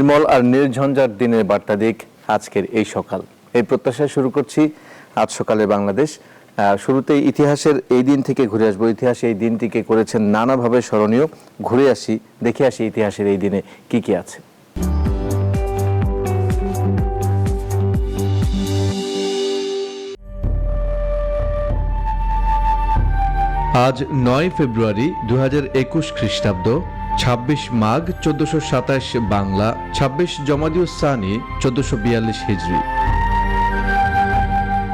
নির্মল আর নির্ঝঞ্ঝাট দিনের বার্তা দিক আজকের এই সকাল। এই প্রত্যাশায় শুরু করছি আজ সকালে বাংলাদেশ। শুরুতেই ইতিহাসের এই দিন থেকে ঘুরে আসবো। ইতিহাসে এই দিনটিকে করেছেন নানাভাবে স্মরণীয়। ঘুরে আসি, দেখে আসি ইতিহাসের এই দিনে কি কি আছে। আজ ৯ ফেব্রুয়ারি ২০২১ খ্রিস্টাব্দ, ২৬ মাঘ ১৪২৭ বাংলা, ২৬ জমাদিউস সানি ১৪৪২ হিজরি।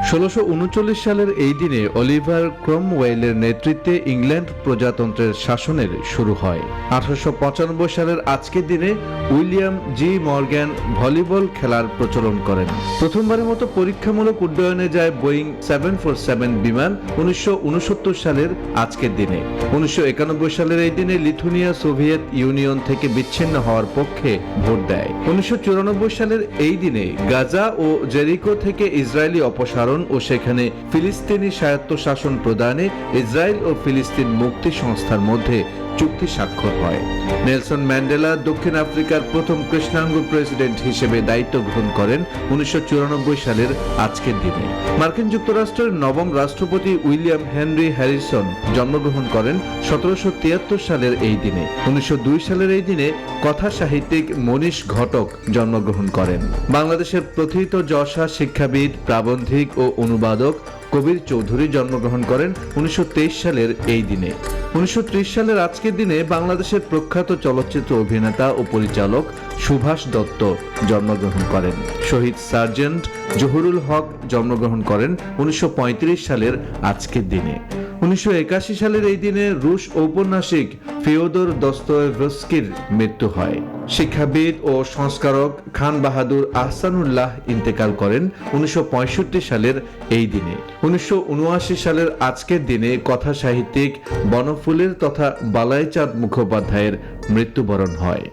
১৬৩৯ সালের এই দিনে অলিভার ক্রমওয়েলের নেতৃত্বে ইংল্যান্ড প্রজাতন্ত্রের শাসনের শুরু হয়। ১৮৯৫ সালের আজকের দিনে উইলিয়াম জি মর্গ্যান ভলিবল খেলার প্রচলন করেন। প্রথমবারের মতো পরীক্ষামূলক উড্ডয়নে যায় বোয়িং ৭৪৭ বিমান ১৯৬৯ সালের আজকের দিনে। ১৯৯১ সালের এই দিনে লিথুনিয়া সোভিয়েত ইউনিয়ন থেকে বিচ্ছিন্ন হওয়ার পক্ষে ভোট দেয়। ১৯৯৪ সালের এই দিনে গাজা ও জেরিকো থেকে ইসরায়েলি অপসারণ ও সেখানে ফিলিস্তিনি স্বায়ত্তশাসন প্রদানে ইসরায়েল ও ফিলিস্তিন মুক্তি সংস্থার মধ্যে চুক্তি স্বাক্ষর হয়। নেলসন ম্যান্ডেলা দক্ষিণ আফ্রিকার প্রথম কৃষ্ণাঙ্গ প্রেসিডেন্ট হিসেবে দায়িত্ব গ্রহণ করেন ১৯৯৪ সালের আজকের দিনে। মার্কিন যুক্তরাষ্ট্রের নবম রাষ্ট্রপতি উইলিয়াম হেনরি হ্যারিসন জন্মগ্রহণ করেন ১৭৭৩ সালের এই দিনে। ১৯০২ সালের এই দিনে কথা সাহিত্যিক মনীষ ঘটক জন্মগ্রহণ করেন। বাংলাদেশের প্রথিত যশা শিক্ষাবিদ, প্রাবন্ধিক ও অনুবাদক কবির চৌধুরী জন্মগ্রহণ করেন ১৯২৩ সালের এই দিনে। ১৯৩০ সালের আজকের দিনে বাংলাদেশের প্রখ্যাত চলচ্চিত্র অভিনেতা ও পরিচালক সুভাষ দত্ত জন্মগ্রহণ করেন। শহীদ সার্জেন্ট জহুরুল হক জন্মগ্রহণ করেন ১৯৩৫ সালের আজকের দিনে। ১৯৮১ সালের এই দিনে রুশ ঔপন্যাসিক ফিওদর দস্তয়েভস্কির মৃত্যু হয়। শিক্ষাবিদ ও সংস্কারক খান বাহাদুর আহসানুল্লাহ ইন্তেকাল করেন ১৯৬৫ সালের এই দিনে। ১৯৭৯ সালের আজকের দিনে কথা সাহিত্যিক বনফুলের তথা বালাইচাঁদ মুখোপাধ্যায়ের মৃত্যুবরণ হয়।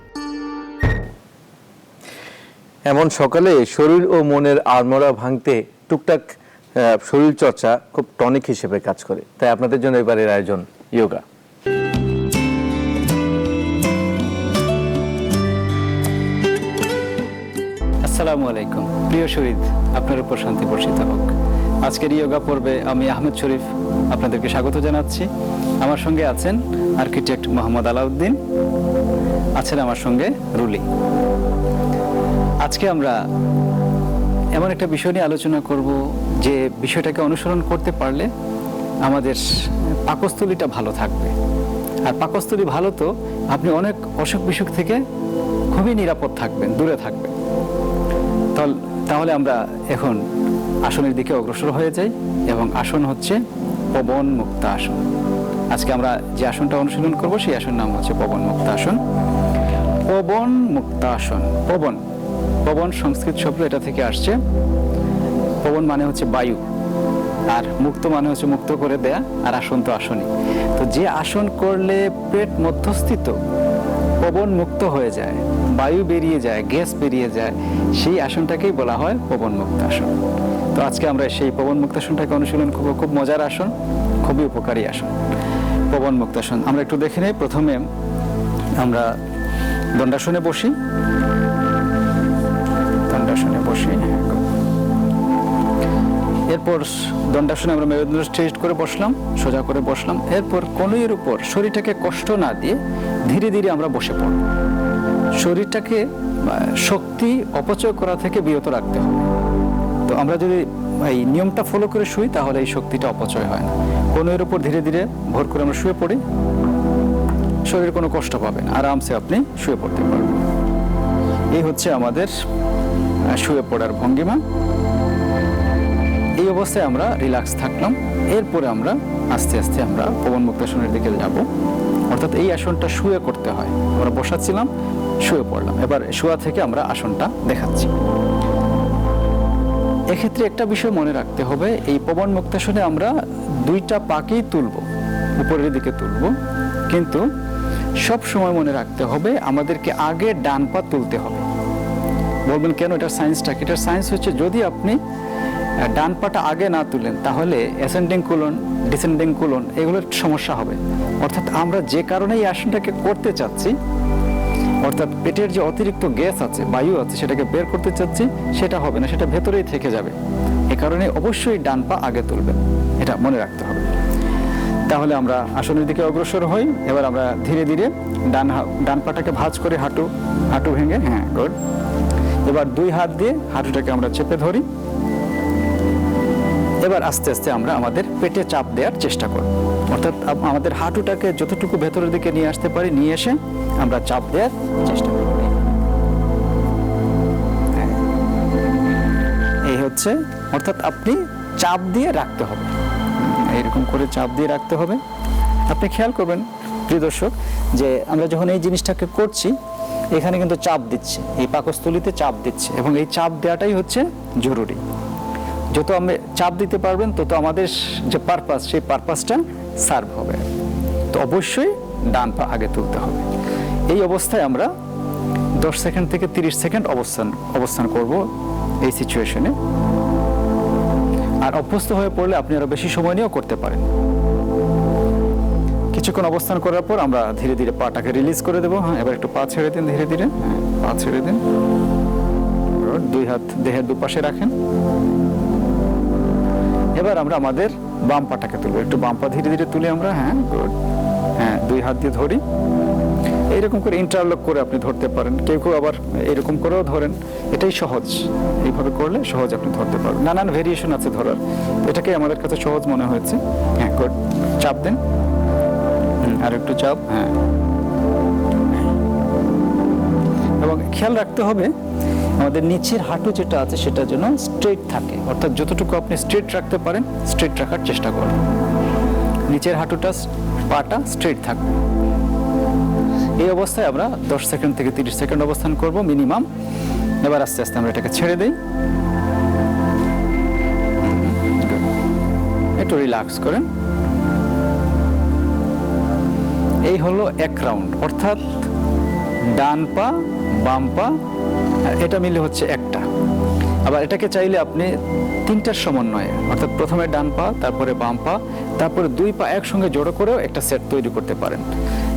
এমন সকালে শরীর ও মনের আড়মোড়া ভাঙতে টুকটাক শরীর চর্চা খুব টনিক হিসেবে কাজ করে। তাই আপনাদের জন্য এবারের আয়োজন ইয়োগা। আসসালামু আলাইকুম প্রিয় শহীদ, আপনার উপর শান্তি বর্ষিত হোক। আজকের ইয়োগা পর্বে আমি আহমেদ শরীফ আপনাদেরকে স্বাগত জানাচ্ছি। আমার সঙ্গে আছেন আর্কিটেক্ট মোহাম্মদ আলাউদ্দিন, আছেন আমার সঙ্গে রুলি। আজকে আমরা এমন একটা বিষয় নিয়ে আলোচনা করব যে বিষয়টাকে অনুসরণ করতে পারলে আমাদের পাকস্থলীটা ভালো থাকবে। আর পাকস্থলী ভালো তো আপনি অনেক অসুখ বিসুখ থেকে খুবই নিরাপদ থাকবেন, দূরে থাকবেন। তাহলে আমরা এখন আসনের দিকে অগ্রসর হয়ে যাই এবং আসন হচ্ছে পবন মুক্ত আসন। আজকে আমরা যে আসনটা অনুশীলন করব সেই আসন নাম হচ্ছে পবন মুক্ত আসন। পবন মুক্ত আসন। পবন পবন সংস্কৃত শব্দ, এটা থেকে আসছে। পবন মানে হচ্ছে বায়ু, আর মুক্ত মানে হচ্ছে মুক্ত করে দেয়া, আর আসন তো আসনই। তো যে আসন করলে পেট মধ্যস্থিত পবন মুক্ত হয়ে যায়, বায়ু বেরিয়ে যায়, গ্যাস বেরিয়ে যায়, সেই আসনটাকেই বলা হয় পবন মুক্ত আসন। তো আজকে আমরা সেই পবন মুক্ত আসনটাকে অনুশীলন করব। খুব মজার আসন, খুবই উপকারী আসন পবন মুক্ত আসন। আমরা একটু দেখে নেই। প্রথমে আমরা দণ্ডাসনে বসি। দণ্ডাসনে বসি। এরপর দণ্ডাসনে আমরা মেরুদণ্ড স্ট্রেট করে বসলাম, সোজা করে বসলাম। এরপর কনুইয়ের উপর শরীরটাকে কষ্ট না দিয়ে ধীরে ধীরে আমরা বসে পড়ব। শরীরটাকে শক্তি অপচয় করা থেকে বিরত রাখতে হবে। তো আমরা যদি এই নিয়মটা ফলো করে শুই তাহলে এই শক্তিটা অপচয় হয় না। কনুইয়ের উপর ধীরে ধীরে ভর করে আমরা শুয়ে পড়ি। শরীর কোনো কষ্ট পাবে না, আরামসে আপনি শুয়ে পড়তে পারবেন। এই হচ্ছে আমাদের শুয়ে পড়ার ভঙ্গিমা। এই অবস্থায় আমরা রিল্যাক্স থাকলাম। এরপরে আমরা আস্তে আস্তে আমরা পবন মুক্ত আসনের দিকে যাব। অর্থাৎ এই আসনটা শুয়ে করতে হয়। আমরা বসাচ্ছিলাম, শুয়ে পড়লাম। এবার শোয়া থেকে আমরা আসনটা দেখাচ্ছি। এক্ষেত্রে একটা বিষয় মনে রাখতে হবে, এই পবন মুক্ত আসনে আমরা দুইটা পাকেই তুলব, উপরের দিকে তুলব। কিন্তু সব সময় মনে রাখতে হবে আমাদেরকে আগে ডান পা তুলতে হবে। বলবেন কেন? এটার সায়েন্সটা কি? এটার সায়েন্স হচ্ছে, যদি আপনি ডান পাটা আগে না তুলেন তাহলে অ্যাসেন্ডিং কোলন, ডিসেন্ডিং কোলন এগুলোর সমস্যা হবে। অর্থাৎ আমরা যে কারণে এই আসনটাকে করতে চাচ্ছি অর্থাৎ পেটের যে অতিরিক্ত গ্যাস আছে, বায়ু আছে, সেটাকে বের করতে চাচ্ছি, সেটা হবে না, সেটা ভেতরেই থেকে যাবে। এ কারণে অবশ্যই ডান পা আগে তুলবেন, এটা মনে রাখতে হবে। তাহলে আমরা আসনের দিকে অগ্রসর হই। এবার আমরা ধীরে ধীরে ডান পাটাকে ভাঁজ করে হাঁটু ভেঙে, হ্যাঁ গুড। এবার দুই হাত দিয়ে হাঁটুটাকে আমরা চেপে ধরি। এবার আস্তে আস্তে আমরা আমাদের পেটে চাপ দেওয়ার চেষ্টা করব, অর্থাৎ আমাদের হাঁটুটাকে যতটুকু ভেতরের দিকে নিয়ে আসতে পারি, নিয়ে এসে আমরা চাপ দেওয়ার চেষ্টা করব। এই হচ্ছে, অর্থাৎ আপনি চাপ দিয়ে রাখতে হবে, এইরকম করে চাপ দিয়ে রাখতে হবে। আপনি খেয়াল করবেন প্রিয় দর্শক, যে আমরা যখন এই জিনিসটাকে করছি, এখানে কিন্তু চাপ দিচ্ছে, এই পাকস্থলীতে চাপ দিচ্ছে, এবং এই চাপ দেওয়াটাই হচ্ছে জরুরি। যত আমরা চাপ দিতে পারবেন, তত আমাদের যে পারপাস, সেই পারপাসটা সার্ভ হবে। তো অবশ্যই ডান পা আগে তুলতে হবে। এই অবস্থায় আমরা 10 সেকেন্ড থেকে 30 সেকেন্ড অবস্থান করব এই সিচুয়েশনে। আর অভ্যস্ত হয়ে পড়লে আপনি আরো বেশি সময় নিয়েও করতে পারেন। কিছুক্ষণ অবস্থান করার পর আমরা ধীরে ধীরে পাটাকে রিলিজ করে দেবো। হ্যাঁ, এবার একটু পা ছেড়ে দিন, ধীরে ধীরে পা ছেড়ে দিন। দুই হাত দেহের দুপাশে রাখেন। এবার আমরা আমাদের বাম পাটাকে তুলবো, একটু বাম পা ধীরে ধীরে তুলে আমরা, হ্যাঁ গুড, হ্যাঁ দুই হাত দিয়ে ধরি। এইরকম করে ইন্টারলক করে আপনি ধরতে পারেন, কেউ কেউ আবার এরকম করেও ধরেন, এটাই সহজ। এইভাবে করলে সহজ আপনি ধরতে পারবেন। নানান ভেরিয়েশন আছে ধরার, এটাকে আমাদের কাছে সহজ মনে হয়েছে। হ্যাঁ গুড, চাপ দেন, আর একটু চাপ, হ্যাঁ। এবং খেয়াল রাখতে হবে আমাদের নিচের হাঁটু যেটা আছে সেটা যেন স্ট্রেট থাকে, অর্থাৎ যতটুকু আপনি স্ট্রেট রাখতে পারেন স্ট্রেট রাখার চেষ্টা করুন। নিচের হাঁটুটা, পাটা স্ট্রেট থাকবে। এই অবস্থায় আমরা 10 সেকেন্ড থেকে 30 সেকেন্ড অবস্থান করব মিনিমাম। এবার আস্তে আস্তে আমরা এটাকে ছেড়ে দেই, একটু রিল্যাক্স করেন। এই হলো এক রাউন্ড, অর্থাৎ ডান পা বাম পা এটা মিলে হচ্ছে একটা। আবার এটাকে চাইলে আপনি 3টার সমন্বয়ে, অর্থাৎ প্রথমে ডান পা, তারপরে বাম পা, তারপরে 2 পা একসঙ্গে জড়ো করেও একটা সেট তৈরি করতে পারেন।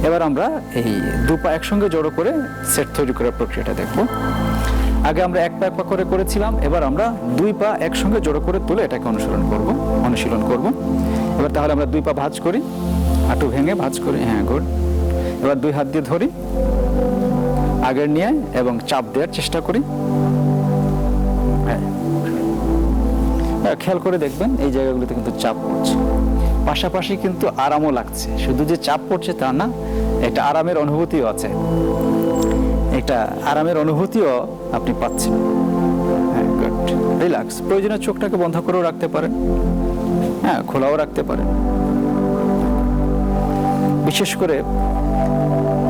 এবার আমরা এই 2 পা একসঙ্গে জড়ো করে সেট তৈরি করার প্রক্রিয়াটা দেখব। আগে আমরা এক পা করে করেছিলাম, এবার আমরা 2 পা একসঙ্গে জড়ো করে তুলে এটাকে অনুশীলন করব। এবার তাহলে আমরা 2 পা ভাঁজ করি, হাঁটু ভেঙে ভাঁজ করি, হ্যাঁ গুড। এবার 2 হাত দিয়ে ধরি, আগের নিয়ে এবং চাপ দেওয়ার চেষ্টা করি। খেয়াল করে দেখবেন এই জায়গাগুলোতে কিন্তু চাপ পড়ছে, পাশাপাশি কিন্তু আরামও লাগছে। শুধু যে চাপ পড়ছে তা না, একটা আরামের অনুভূতিও আছে, একটা আরামের অনুভূতিও আপনি পাচ্ছেন। হ্যাঁ গুড, রিল্যাক্স। প্রয়োজনে চোখটাকে বন্ধ করেও রাখতে পারেন, হ্যাঁ খোলাও রাখতে পারেন। বিশেষ করে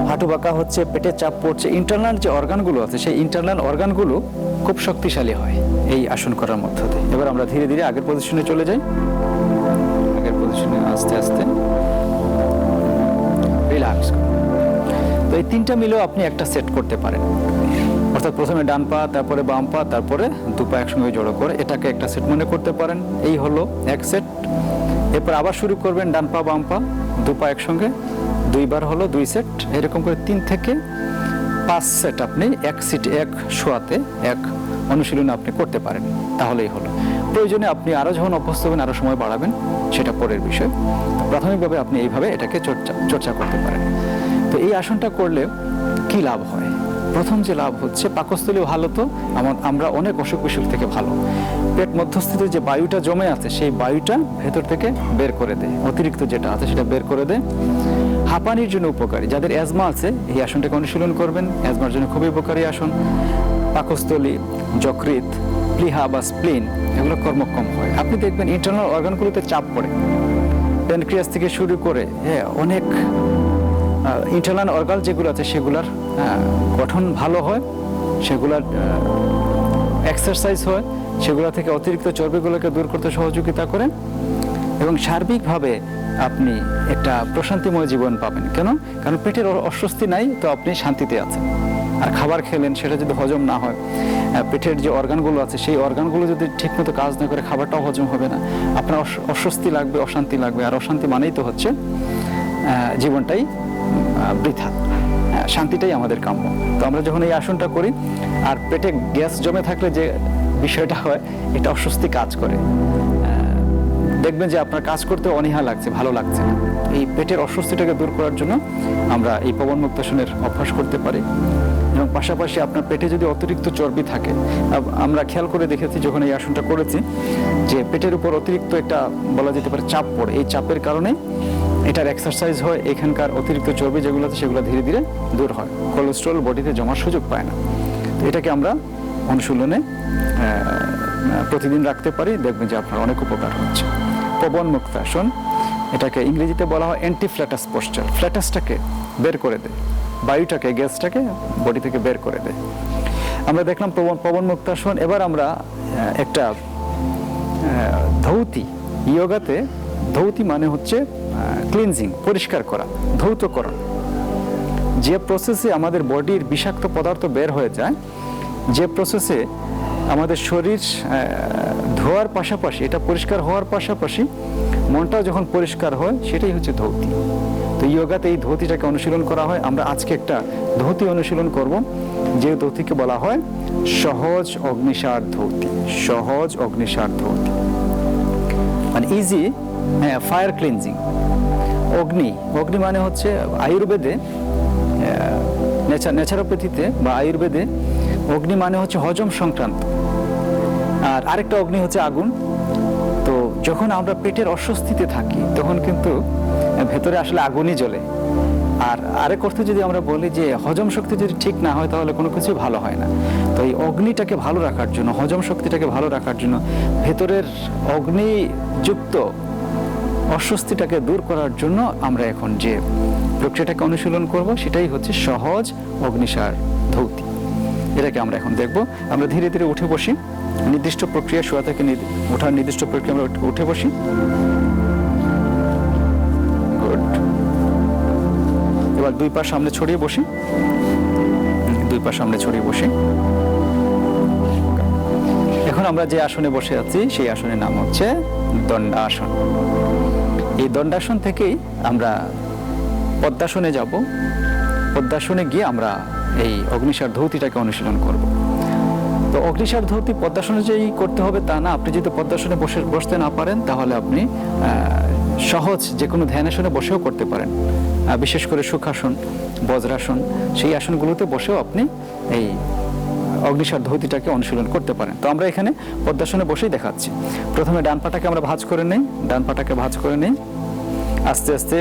হাঁটু বাঁকা হচ্ছে, পেটে চাপ পড়ছে, ইন্টারনাল যে অর্গানগুলো আছে সেই ইন্টারনাল অর্গানগুলো খুব শক্তিশালী হয় এই আসন করার মধ্য দিয়ে। এবার আমরা ধীরে ধীরে আগের পজিশনে চলে যাই, আগের পজিশনে আস্তে আস্তে রিল্যাক্স। তো এই 3টা মিলেও আপনি একটা সেট করতে পারেন, অর্থাৎ প্রথমে ডান পা, তারপরে বাম পা, তারপরে 2 পা একসঙ্গে জড়ো করে এটাকে একটা সেট মনে করতে পারেন। এই হলো এক সেট। এরপর আবার শুরু করবেন ডান পা বাম পা 2 পা একসঙ্গে, 2 বার হলো 2 সেট। এরকম করে 3 থেকে 5 সেট আপনি এক সিটে, এক শোয়াতে, এক অনুশীলনে আপনি করতে পারেন, তাহলেই হলো। প্রয়োজনে আপনি আরো যখন অভ্যস্ত হবেন আরো সময় বাড়াবেন, সেটা পরের বিষয়। প্রাথমিকভাবে আপনি এইভাবে এটাকে চর্চা করতে পারেন। তো এই আসনটা করলে কি লাভ হয়? প্রথম যে লাভ হচ্ছে, পাকস্থলী ভালো, তো আমরা অনেক অসুখ বিসুখ থেকে ভালো। পেট মধ্যস্থিত যে বায়ুটা জমে আছে সেই বায়ুটা ভেতর থেকে বের করে দেয়, অতিরিক্ত যেটা আছে সেটা বের করে দেয়। হাঁপানির জন্য উপকারী, যাদের অ্যাজমা আছে এই আসনটাকে অনুশীলন করবেন, অ্যাজমার জন্য খুবই উপকারী আসন। পাকস্থলী, যকৃৎ, প্লিহা বা স্প্লিন এগুলো কর্মক্ষম হয়। আপনি দেখবেন ইন্টারনাল অর্গানগুলোতে চাপ পড়ে, প্যানক্রিয়াস থেকে শুরু করে অনেক ইন্টারনাল অর্গান যেগুলো আছে সেগুলোর গঠন ভালো হয়, সেগুলোর এক্সারসাইজ হয়, সেগুলো থেকে অতিরিক্ত চর্বিগুলোকে দূর করতে সহযোগিতা করে, এবং সার্বিকভাবে আপনি একটা প্রশান্তিময় জীবন পাবেন। কেন? কারণ পেটের অস্বস্তি নাই, তো আপনি শান্তিতে আছেন। আর খাবার খেলেন, সেটা যদি হজম না হয়, পেটের যে অর্গানগুলো আছে সেই অর্গানগুলো যদি ঠিকমতো কাজ না করে, খাবারটাও হজম হবে না, আপনার অস্বস্তি লাগবে, অশান্তি লাগবে। আর অশান্তি মানেই তো হচ্ছে জীবনটাই বৃথা। শান্তিটাই আমাদের কাম্য। তো আমরা যখন এই আসনটা করি আর পেটে গ্যাস জমে থাকলে যে বিষয়টা হয়, এটা অস্বস্তি কাজ করে। দেখবেন যে আপনার কাজ করতে অনীহা লাগছে, ভালো লাগছে না। এই পেটের অস্বস্তিটাকে দূর করার জন্য আমরা এই পবন মুক্তাসনের অভ্যাস করতে পারি। এবং পাশাপাশি আপনার পেটে যদি অতিরিক্ত চর্বি থাকে, আমরা খেয়াল করে দেখেছি যখন এই আসনটা করেছি যে পেটের উপর অতিরিক্ত একটা বলা যেতে পারে চাপ পড়ে। এই চাপের কারণে এটার এক্সারসাইজ হয়, এখানকার অতিরিক্ত চর্বি যেগুলো আছে সেগুলো ধীরে ধীরে দূর হয়, কোলেস্ট্রল বডিতে জমার সুযোগ পায় না। তো এটাকে আমরা অনুশীলনে প্রতিদিন রাখতে পারি, দেখবেন যে আপনার অনেক উপকার হচ্ছে। পবন মুক্তাসন, এটাকে ইংরেজিতে বলা হয় অ্যান্টি ফ্ল্যাটাস পোস্টার। ফ্ল্যাটাসটাকে বের করে দেয়, বায়ুটাকে, গ্যাসটাকে বডি থেকে বের করে দেয়। আমরা দেখলাম পবন মুক্তাসন। এবার আমরা একটা ধৌতি, ইয়োগাতে ধৌতি মানে হচ্ছে ক্লিনজিং, পরিষ্কার করা, ধৌতকরণ। যে প্রসেসে আমাদের বডির বিষাক্ত পদার্থ বের হয়ে যায়, যে প্রসেসে আমাদের শরীর ধোয়ার পাশাপাশি, এটা পরিষ্কার হওয়ার পাশাপাশি মনটাও যখন পরিষ্কার হয়, সেটাই হচ্ছে ধৌতি। তো ইয়োগাতে এই ধৌতিটাকে অনুশীলন করা হয়। আমরা আজকে একটা ধৌতি অনুশীলন করব, যে ধৌতিকে বলা হয় সহজ অগ্নিসার ধৌতি। সহজ অগ্নিসার ধৌতি মানে ইজি ফায়ার ক্লিনজিং। অগ্নি মানে হচ্ছে আয়ুর্বেদে, ন্যাচারোপ্যাথিতে বা আয়ুর্বেদে অগ্নি মানে হচ্ছে হজম সংক্রান্ত, আর আরেকটা অগ্নি হচ্ছে আগুন। তো যখন আমরা পেটের অস্বস্তিতে থাকি তখন কিন্তু ভেতরে আসলে আগুনই জ্বলে। আর আরেক অর্থে যদি আমরা বলি যে হজম শক্তি যদি ঠিক না হয় তাহলে কোনো কিছু ভালো হয় না। তো এই অগ্নিটাকে ভালো রাখার জন্য, হজম শক্তিটাকে ভালো রাখার জন্য, ভেতরের অগ্নিযুক্ত অস্বস্তিটাকে দূর করার জন্য আমরা এখন যে প্রক্রিয়াটাকে অনুশীলন করব সেটাই হচ্ছে সহজ অগ্নিসার ধৌতি। এটাকে আমরা এখন দেখব। আমরা ধীরে ধীরে উঠে বসি, নির্দিষ্ট প্রক্রিয়া, শোয়া থেকে ওঠার নির্দিষ্ট প্রক্রিয়া আমরা উঠে বসি। গুড। এবার দুই পা সামনে ছড়িয়ে বসি, দুই পা সামনে ছড়িয়ে বসি। এখন আমরা যে আসনে বসে আছি সেই আসনের নাম হচ্ছে দণ্ডাসন। এই দণ্ডাসন থেকেই আমরা পদ্মাসনে যাব। পদ্মাসনে গিয়ে আমরা এই অগ্নিসার ধৌতিটাকে অনুশীলন করব। তো অগ্নিসার ধৌতি পদ্মাসনে যেই করতে হবে তা না। আপনি যদি পদ্মাসনে বসতে না পারেন তাহলে আপনি সহজ যে কোনো ধ্যানাসনে বসেও করতে পারেন। বিশেষ করে সুখাসন, বজ্রাসন, সেই আসনগুলোতে বসেও আপনি এই অগ্নিসার ধৌতিটাকে অনুশীলন করতে পারেন। তো আমরা এখানে পদ্মাসনে বসেই দেখাচ্ছি। প্রথমে ডান পাটাকে আমরা ভাঁজ করে নেই, ডান পাটাকে ভাঁজ করে নেই। আস্তে আস্তে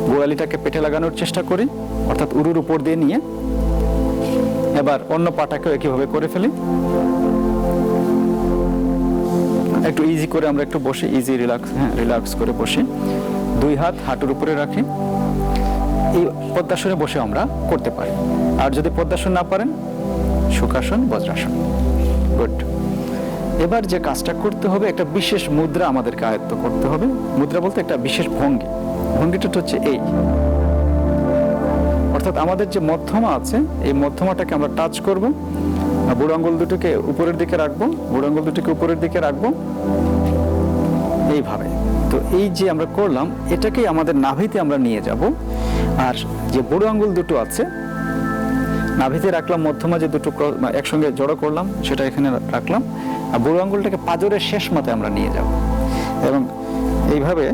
গোড়ালিটাকে পেটে লাগানোর চেষ্টা করি, অর্থাৎ উরুর উপর দিয়ে নিয়ে। এবার অন্য পাটাকেও একইভাবে করে ফেলি। একটু ইজি করে আমরা একটু বসি, ইজি রিল্যাক্স করে বসি। দুই হাত হাঁটুর উপরে রাখি। এই পদ্মাসনে বসে আমরা করতে পারি। আর যদি পদ্মাসন না পারেন, সুখাসন, বজ্রাসন। গুড। এবার যে কাজটা করতে হবে, একটা বিশেষ মুদ্রা আমাদেরকে আয়ত্ত করতে হবে। মুদ্রা বলতে একটা বিশেষ ভঙ্গি। ভঙ্গিটা হচ্ছে এই, অর্থাৎ আমাদের যে মধ্যমা আছে এই মধ্যমাটাকে আমরা টাচ করব, বুড়ো আঙ্গুল দুটোকে উপরের দিকে রাখবো, বুড়ো আঙ্গুল দুটোকে উপরের দিকে রাখবো এইভাবে। তো এই যে আমরা করলাম, এটাকেই আমাদের নাভিতে আমরা নিয়ে যাব। আর যে বুড়ো আঙ্গুল দুটো আছে নাভিতে রাখলাম, মধ্যমা যে দুটো একসঙ্গে জড়ো করলাম সেটা এখানে রাখলাম, আর বুড়ো আঙ্গুলটাকে পাঁজরের শেষ মাথায় আমরা নিয়ে যাব। এবং এইভাবে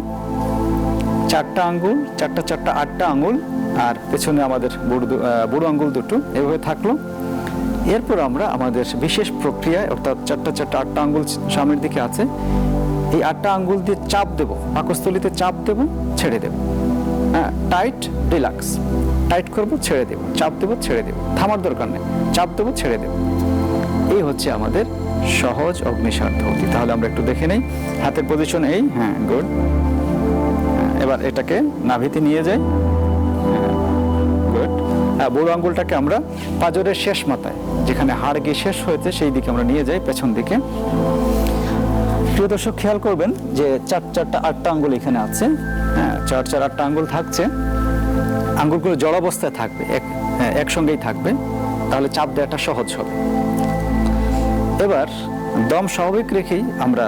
চারটা আঙ্গুল, চারটা আটটা আঙ্গুল, আর পেছনে আমাদের বুড়ো আঙ্গুল দুটো এভাবে থাকলো। এরপর আমরা আমাদের বিশেষ প্রক্রিয়ায়, অর্থাৎ চারটা আটটা আঙ্গুল সামনের দিকে আছে, এই আটটা আঙ্গুল দিয়ে চাপ দেব, পাকস্থলীতে চাপ দেব, ছেড়ে দেব। হ্যাঁ, টাইট, রিল্যাক্স। টাইট করব, ছেড়ে দেব, চাপ দেব, ছেড়ে দেব, থামার দরকার নেই, চাপ দেব, ছেড়ে দেব। এই হচ্ছে আমাদের সহজ অগ্নিসার ধৌতি। তাহলে আমরা একটু দেখে নেই। হাতের পজিশন এই, হ্যাঁ, গুড। এবার এটাকে নাভিতে নিয়ে যাই, গুড। বুড়ো আঙ্গুলটাকে আমরা পাঁজরের শেষ মাথায়, যেখানে হাড় গিয়ে শেষ হয়েছে সেই দিকে আমরা নিয়ে যাই, পেছন দিকে। প্রিয় দর্শক, খেয়াল করবেন যে চারটা আটটা আঙ্গুল এখানে আছে। হ্যাঁ, আটটা আঙ্গুল থাকছে। আঙ্গুলগুলো জড়াবস্থায় থাকবে, একসঙ্গেই থাকবে, তাহলে চাপ দেওয়াটা সহজ হবে। এবার দম স্বাভাবিক রেখেই আমরা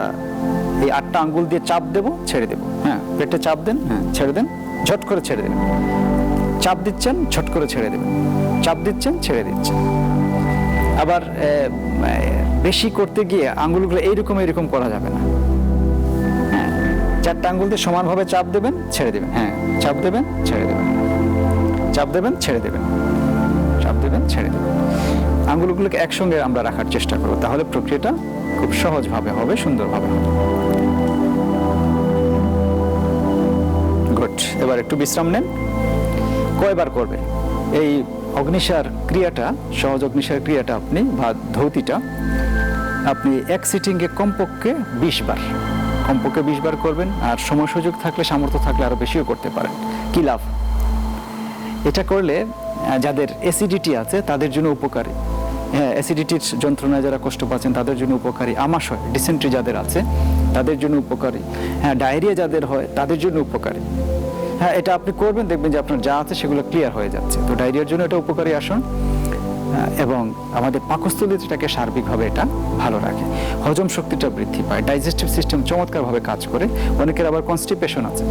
এই আটটা আঙ্গুল দিয়ে চাপ দেব, ছেড়ে দেব। হ্যাঁ, পেটে চাপ দেন, হ্যাঁ, ছেড়ে দেন, ঝট করে ছেড়ে দেন। চাপ দিচ্ছেন, ছট করে ছেড়ে দেবেন, চাপ দিচ্ছেন, ছেড়ে দিচ্ছেন। আবার বেশি করতে গিয়ে আঙ্গুলগুলো এইরকম করা যাবে না। হ্যাঁ, 4টা আঙ্গুল দিয়ে সমানভাবে চাপ দেবেন, ছেড়ে দেবেন। হ্যাঁ, চাপ দেবেন, ছেড়ে দেবেন, চাপ দেবেন, ছেড়ে দেবেন, চাপ দেবেন, ছেড়ে দেবেন। আঙ্গুলগুলোকে একসঙ্গে আমরা রাখার চেষ্টা করব, তাহলে প্রক্রিয়াটা খুব সহজভাবে হবে, সুন্দরভাবে হবে। গুড। এবার একটু বিশ্রাম নেন। কয়বার করবেন এই অগ্নিসার ক্রিয়াটা, সহজ অগ্নিসার ক্রিয়াটা আপনি বা ধৌতিটা আপনি এক সিটিংয়ে কমপক্ষে 20 বার, কমপক্ষে 20 বার করবেন। আর সময় সুযোগ থাকলে, সামর্থ্য থাকলে আরো বেশিও করতে পারেন। কি লাভ? এটা করলে যাদের অ্যাসিডিটি আছে তাদের জন্য উপকারী। হ্যাঁ, অ্যাসিডিটির যন্ত্রণায় যারা কষ্ট পাচ্ছেন তাদের জন্য উপকারী। আমাশয়, ডিসেন্ট্রি যাদের আছে তাদের জন্য উপকারী। হ্যাঁ, ডায়রিয়া যাদের হয় তাদের জন্য উপকারী। হ্যাঁ, এটা আপনি করবেন, দেখবেন যে আপনার যা আছে সেগুলো ক্লিয়ার হয়ে যাচ্ছে। তো ডায়রিয়ার জন্য এটা উপকারী আসন, এবং আমাদের পাকস্থলীটাকে সার্বিকভাবে এটা ভালো রাখে। হজম শক্তিটা বৃদ্ধি পায়, ডাইজেস্টিভ সিস্টেম চমৎকারভাবে কাজ করে। অনেকের আবার কনস্টিপেশন আছে,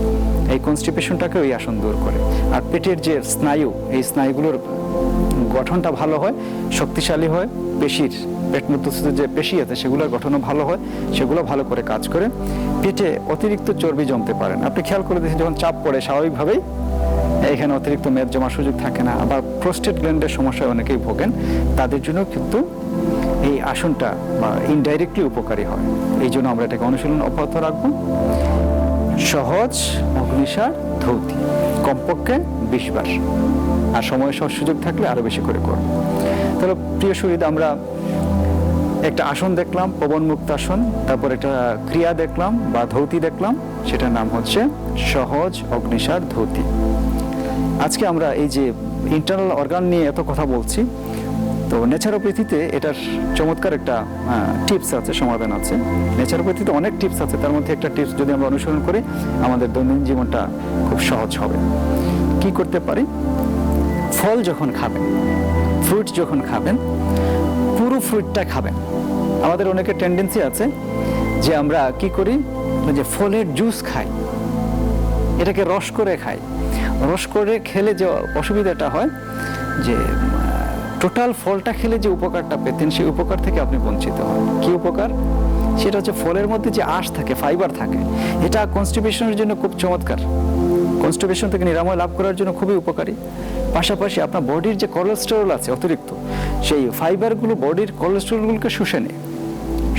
এই কনস্টিপেশনটাকে ওই আসন দূর করে। আর পেটের যে স্নায়ু, এই স্নায়ুগুলোর গঠনটা ভালো হয়, শক্তিশালী হয়। পেশির, পেট মধ্যস্থ যে পেশি আছে সেগুলোর গঠনও ভালো হয়, সেগুলো ভালো করে কাজ করে। পেটে অতিরিক্ত চর্বি জমতে পারেন, আপনি খেয়াল করে দেখেন যখন চাপ পড়ে স্বাভাবিকভাবেই এখানে অতিরিক্ত মেদ জমার সুযোগ থাকে না। আবার প্রোস্টেট গ্ল্যান্ডের সমস্যায় অনেকেই ভোগেন, তাদের জন্য কিন্তু এই আসনটা বা ইনডাইরেক্টলি উপকারী হয়। এই জন্য আমরা এটাকে অনুশীলন অব্যাহত রাখবো। সহজ অগ্নিসার ধৌতি কমপক্ষে 20 বার, আর সময় সুযোগ থাকলে আরো বেশি করে করব। তাহলে প্রিয় শহীদ, আমরা একটা আসন দেখলাম, পবন মুক্তাসন, তারপর একটা ক্রিয়া দেখলাম বা ধৌতি দেখলাম, সেটার নাম হচ্ছে সহজ অগ্নিসার ধৌতি। আজকে আমরা এই যে ইন্টারনাল অর্গান নিয়ে এত কথা বলছি, তো ন্যাচারোপ্যাথিতে এটার চমৎকার একটা টিপস আছে, সমাধান আছে। ন্যাচারোপ্যাথিতে অনেক টিপস আছে, তার মধ্যে একটা টিপস যদি আমরা অনুসরণ করি আমাদের দৈনন্দিন জীবনটা খুব সহজ হবে। কি করতে পারি? ফল যখন খাবেন, ফ্রুট যখন খাবেন, পুরো ফ্রুটটা খাবেন। আমাদের অনেকের টেন্ডেন্সি আছে যে আমরা কি করি, যে ফলের জুস খাই, এটাকে রস করে খাই। রস করে খেলে যে অসুবিধাটা হয়, যে টোটাল ফলটা খেলে যে উপকারটা পেতেন সেই উপকার থেকে আপনি বঞ্চিত হন। কি উপকার? সেটা হচ্ছে ফলের মধ্যে যে আঁশ থাকে, ফাইবার থাকে, এটা কনস্টিপেশনের জন্য খুব চমৎকার। কনস্টিপেশন থেকে নিরাময় লাভ করার জন্য খুবই উপকারী। পাশাপাশি আপনার বডির যে কোলেস্টেরল আছে অতিরিক্ত, সেই ফাইবারগুলো বডির কোলেস্টেরলগুলোকে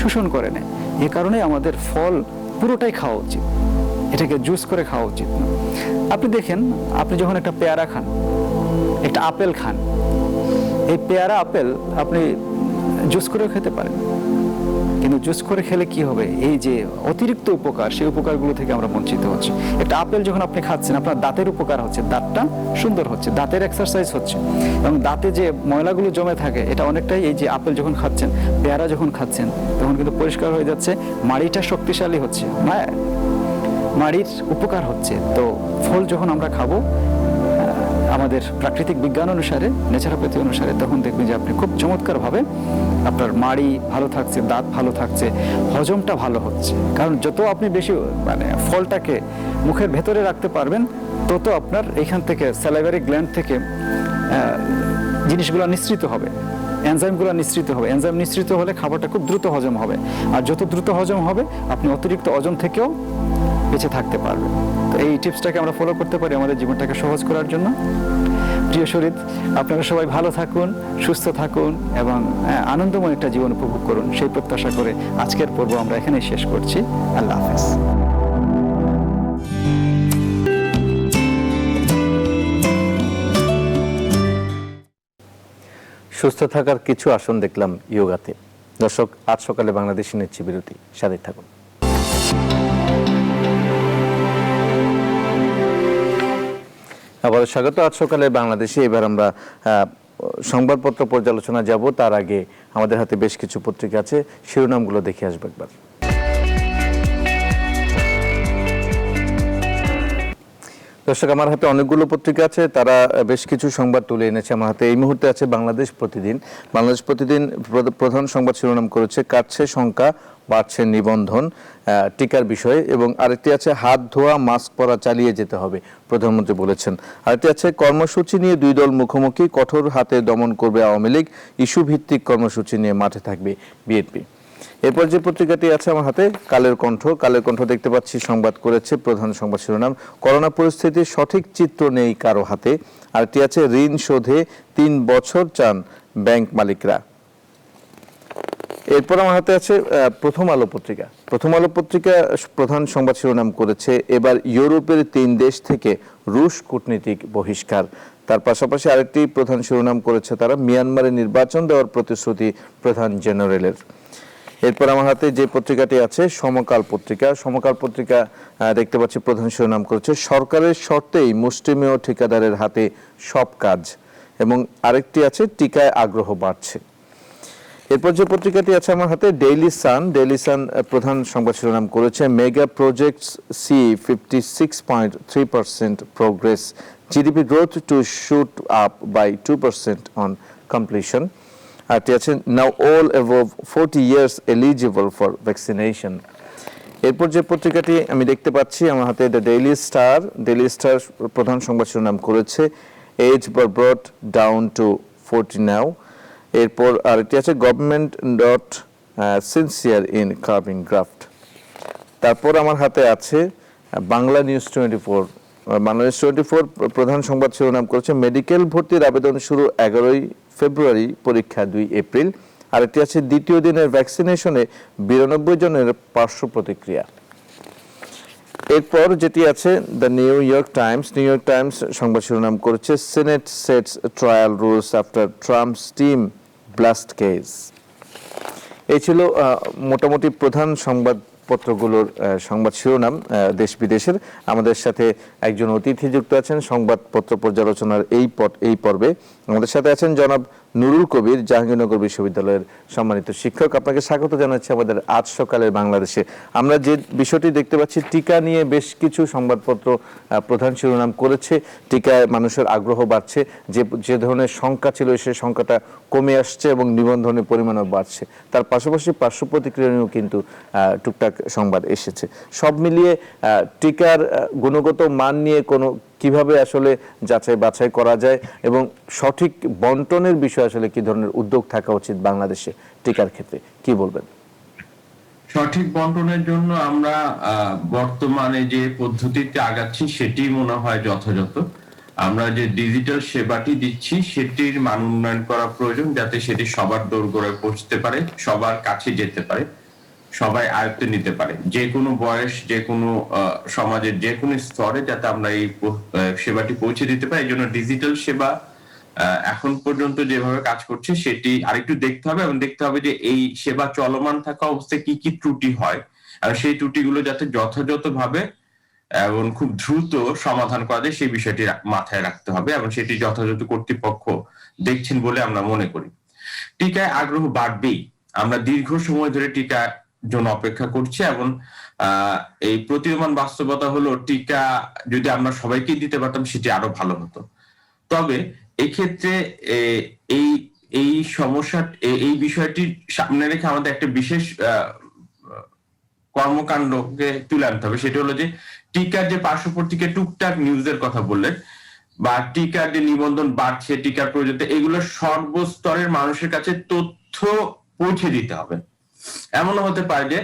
শোষণ করে নেয়। এ কারণে আমাদের ফল পুরোটাই খাওয়া উচিত, এটাকে জুস করে খাওয়া উচিত না। আপনি দেখেন, আপনি যখন একটা পেয়ারা খান, একটা আপেল খান, এই পেয়ারা আপেল আপনি জুস করেও খেতে পারেন, কিন্তু জুস করে খেলে কি হবে, এই যে অতিরিক্ত উপকার, সেই উপকারগুলো থেকে আমরা বঞ্চিত হচ্ছি। একটা আপেল যখন আপনি খাচ্ছেন, আপনার দাঁতের উপকার হচ্ছে, দাঁতটা সুন্দর হচ্ছে, দাঁতের এক্সারসাইজ হচ্ছে, এবং দাঁতে যে ময়লাগুলো জমে থাকে এটা অনেকটাই এই যে আপেল যখন খাচ্ছেন, পেয়ারা যখন খাচ্ছেন, তখন কিন্তু পরিষ্কার হয়ে যাচ্ছে, মাড়িটা শক্তিশালী হচ্ছে, মাড়ির উপকার হচ্ছে। তো ফল যখন আমরা খাবো আমাদের প্রাকৃতিক বিজ্ঞান অনুসারে, ন্যাচারোপ্যাথি অনুসারে, তখন দেখবেন যে আপনি খুব চমৎকারভাবে আপনার মাড়ি ভালো থাকছে, দাঁত ভালো থাকছে, হজমটা ভালো হচ্ছে। কারণ যত আপনি বেশি ফলটাকে মুখের ভেতরে রাখতে পারবেন, তত আপনার এখান থেকে স্যালাইভারি গ্ল্যান্ড থেকে জিনিসগুলো নিঃসৃত হবে, এনজাইমগুলো নিঃসৃত হবে। এনজাইম নিঃসৃত হলে খাবারটা খুব দ্রুত হজম হবে, আর যত দ্রুত হজম হবে আপনি অতিরিক্ত ওজন থেকেও বেঁচে থাকতে পারবেন। তো এই টিপসটাকে আমরা ফলো করতে পারি আমাদের জীবনটাকে সহজ করার জন্য। প্রিয় শরীর, আপনারা সবাই ভালো থাকুন, সুস্থ থাকুন এবং আনন্দময় একটা জীবন উপভোগ করুন, সেই প্রত্যাশা করে আজকের পর্ব আমরা এখানেই শেষ করছি। আল্লাহ হাফেজ। সুস্থ থাকার কিছু আসন দেখলাম ইয়োগাতে। দর্শক, আজ সকালে বাংলাদেশে নিচ্ছি বিরতি, সাথে থাকুন। আবার স্বাগত আজ সকালে বাংলাদেশে। এবার আমরা সংবাদপত্র পর্যালোচনা যাব, তার আগে আমাদের হাতে বেশ কিছু পত্রিকা আছে, শিরোনামগুলো দেখে আসবো একবার। দর্শক, আমার হাতে অনেকগুলো পত্রিকা আছে, তারা বেশ কিছু সংবাদ তুলে এনেছে আমার হাতে। এই মুহূর্তে আছে বাংলাদেশ প্রতিদিন। বাংলাদেশ প্রতিদিন প্রধান সংবাদ শিরোনাম করেছে কাটছে সংখ্যা, বাড়ছে নিবন্ধন টিকার বিষয়ে, এবং আরেকটি আছে হাত ধোয়া মাস্ক পরা চালিয়ে যেতে হবে, প্রধানমন্ত্রী বলেছেন। আরেকটি আছে কর্মসূচি নিয়ে দুই দল মুখোমুখি, কঠোর হাতে দমন করবে আওয়ামী লীগ, ইস্যু ভিত্তিক কর্মসূচি নিয়ে মাঠে থাকবে বিএনপি। এরপর যে পত্রিকাটি আছে আমার হাতে কালের কণ্ঠ। কালের কণ্ঠ দেখতে পাচ্ছি সংবাদ করেছে প্রধান সংবাদ শিরোনাম করোনা পরিস্থিতির সঠিক চিত্র নেই কারো হাতে। আরেকটি আছে ঋণ শোধে 3 বছর চান ব্যাংক মালিকরা। এরপর আমার হাতে আছে প্রথম আলো পত্রিকা। প্রথম আলো পত্রিকা প্রধান সংবাদ শিরোনাম করেছে এবার ইউরোপের 3 দেশ থেকে রুশ কূটনীতিক বহিষ্কার। তার পাশাপাশি আরেকটি প্রধান শিরোনাম করেছে তারা মিয়ানমারে নির্বাচন দেওয়ার প্রতিশ্রুতি প্রধান জেনারেলের। এরপর আমার হাতে যে পত্রিকাটি আছে সমকাল পত্রিকা। সমকাল পত্রিকা দেখতে পাচ্ছি প্রধান শিরোনাম করেছে সরকারের শর্তেই মুষ্টিমেয় ঠিকাদারের হাতে সব কাজ, এবং আরেকটি আছে টিকায় আগ্রহ বাড়ছে। এরপর যে পত্রিকাটি আছে আমার হাতে ডেইলি সান। ডেইলি সান প্রধান সংবাদ শিরোনাম করেছে mega projects see 56.3% progress, GDP growth to shoot up by 2% on completion. আরটি আছে now all above 40 years eligible for vaccination. এরপর যে পত্রিকাটি আমি দেখতে পাচ্ছি আমার হাতে the Daily Star. Daily Star প্রধান সংবাদ শিরোনাম করেছে age brought down to 40 now. এরপর আরেকটি আছে government not sincere in curbing graft. তারপর আমার হাতে আছে বাংলা নিউজ 24। বাংলা নিউজ 24 প্রধান সংবাদ শিরোনাম করেছে মেডিকেল ভর্তির আবেদন শুরু 11 ফেব্রুয়ারি, পরীক্ষা 2 এপ্রিল। আরেকটি আছে দ্বিতীয় দিনের ভ্যাকসিনেশনে 92 জনের পার্শ্ব প্রতিক্রিয়া। এরপর যেটি আছে the new York Times. New York Times সংবাদ শিরোনাম করেছে senate sets trial rules after Trump's team blast case. এই ছিল মোটামুটি প্রধান সংবাদপত্রগুলোর সংবাদ শিরোনাম দেশ বিদেশের। আমাদের সাথে একজন অতিথি যুক্ত আছেন সংবাদপত্র পর্যালোচনার এই পর্বে। আমাদের সাথে আছেন জনাব নুরুল কবির, জাহাঙ্গীরনগর বিশ্ববিদ্যালয়ের সম্মানিত শিক্ষক। আপনাকে স্বাগত জানাচ্ছি আমাদের আজ সকালের বাংলাদেশে। আমরা যে বিষয়টি দেখতে পাচ্ছি টিকা নিয়ে বেশ কিছু সংবাদপত্র প্রধান শিরোনাম করেছে, টিকায় মানুষের আগ্রহ বাড়ছে, যে ধরনের সংখ্যা ছিল সেই সংখ্যাটা কমে আসছে এবং নিবন্ধনের পরিমাণও বাড়ছে। তার পাশাপাশি পার্শ্ব প্রতিক্রিয়া নিয়েও কিন্তু টুকটাক সংবাদ এসেছে। সব মিলিয়ে টিকার গুণগত মান নিয়ে কিভাবে আসলে যাচাই বাছাই করা যায় এবং সঠিক বন্টনের বিষয়ে আসলে কি ধরনের উদ্যোগ থাকা উচিত বাংলাদেশে টিকার ক্ষেত্রে, কি বলবেন? সঠিক বন্টনের জন্য আমরা বর্তমানে যে পদ্ধতিতে আগাচ্ছি সেটি মনে হয় যথাযথ। আমরা যে ডিজিটাল সেবাটি দিচ্ছি সেটির মান উন্নয়ন করা প্রয়োজন, যাতে সেটি সবার দোরগোড়ায় পৌঁছতে পারে, সবার কাছে যেতে পারে, সবাই আয়ত্তে নিতে পারে, যে কোনো বয়স, যে কোনো সমাজের যে কোনো স্তরে যাতে আমরা এই সেবাটি পৌঁছে দিতে পারি। এই জন্য ডিজিটাল সেবা এখন পর্যন্ত যেভাবে কাজ করছে সেটি আরেকটু দেখতে হবে, এবং দেখতে হবে যে এই সেবা চলমান থাকা অবস্থায় কি কি ত্রুটি হয়, আর সেই ত্রুটিগুলো যাতে যথাযথভাবে এবং খুব দ্রুত সমাধান করা যায় সেই বিষয়টি মাথায় রাখতে হবে, এবং সেটি যথাযথ কর্তৃপক্ষ দেখছেন বলে আমরা মনে করি। টিকায় আগ্রহ বাড়বেই। আমরা দীর্ঘ সময় ধরে টিকা জন্য অপেক্ষা করছি, এবং এই প্রতীয়মান বাস্তবতা হলো টিকা যদি আমরা সবাইকে দিতে পারতাম সেটি আরো ভালো হতো। তবে এক্ষেত্রে এই সমস্যা, এই বিষয়টি সামনে রেখে আমাদের একটা বিশেষ কর্মকাণ্ডকে তুলে আনতে হবে। সেটা হলো যে টিকার যে পার্শ্ব প্রতিক্রিয়া, টুকটাক নিউজের কথা বললেন, বা টিকার যে নিবন্ধন বাড়ছে, টিকার প্রয়োজনীয়তা, এগুলো সর্বস্তরের মানুষের কাছে তথ্য পৌঁছে দিতে হবে। এমনও হতে পারে